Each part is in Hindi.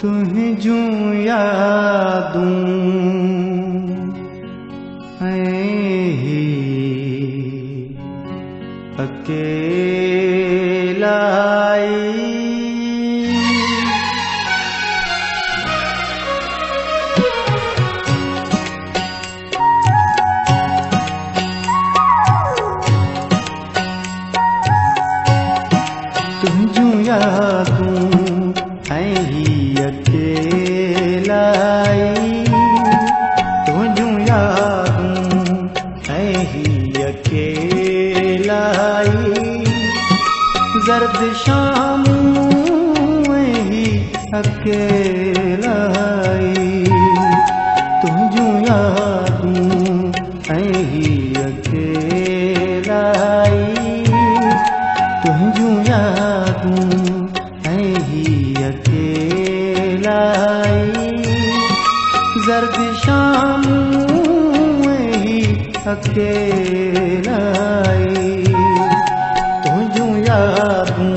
तुहें जूं यादूं अकेलाई तुम जूं यादूं अकेलाई तुम जूं यादूं अकेलाई जर्द शामों ही अकेलाई तुम जूं यादूं अकेलाई तुम जूं यादूं अकेलाई जर्द शामों ही अकेलाई तुम जूं यादूं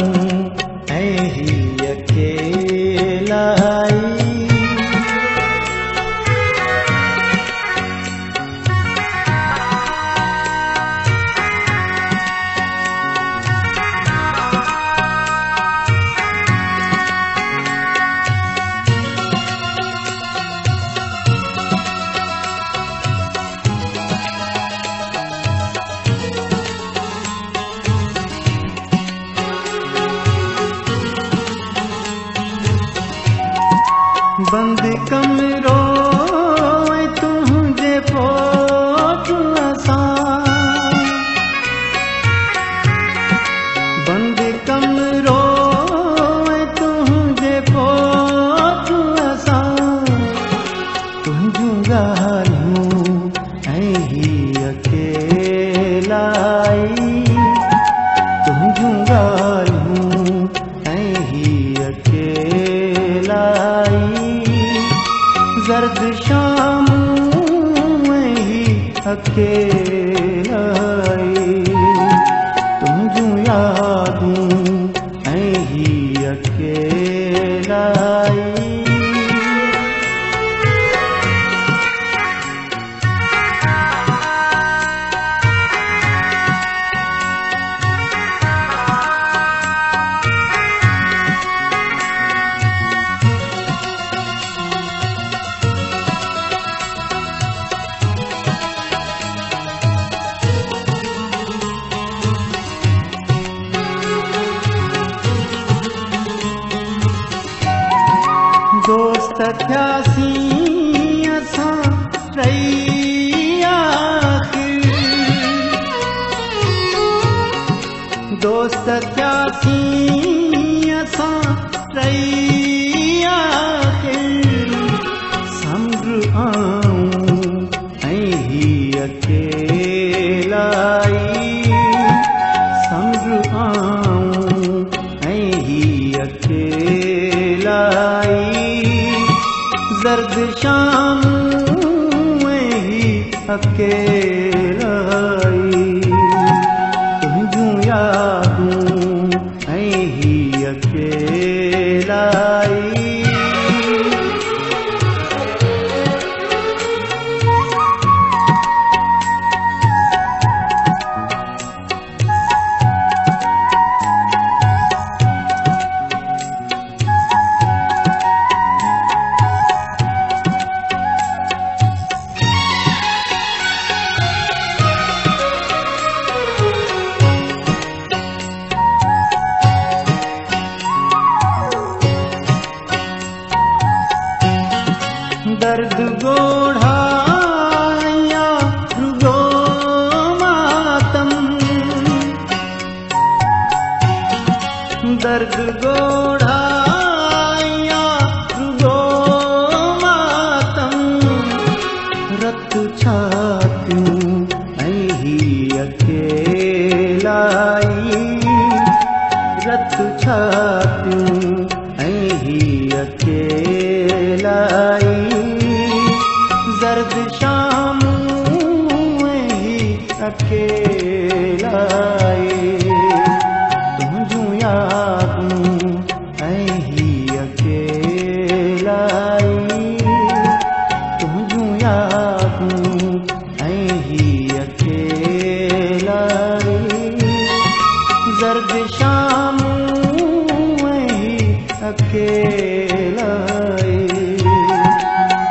अकेलाई बंद कमरों तुझे पोट असां बंद कमरों तुझे पोट असां तुझूं ॻाल्हियूं अकेलाई तुझूं ॻाल्हियूं अकेलाई जर्द शामों ही अकेलाई तुम जूं यादूं अकेलाई दोस्त थियासीं असां टई आख़िर दोस्त थियासीं असां टई आख़िर समुंड आऊं अकेलाई समुंड आऊं अकेलाई जर्द शामों ही अकेलाई तुम जूं यादूं अकेलाई दर्द गोढ़ा या रुगो मातम दर्द गोढ़ा या रुगो मातम रत छातियूं अकेलाई रत छातियूं अकेलाई जर्द शामों ही अकेलाई तुम जूं यादूं अकेलाई अकेलाई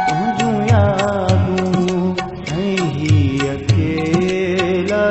तुझूं यादूं ऐं ही अकेलाई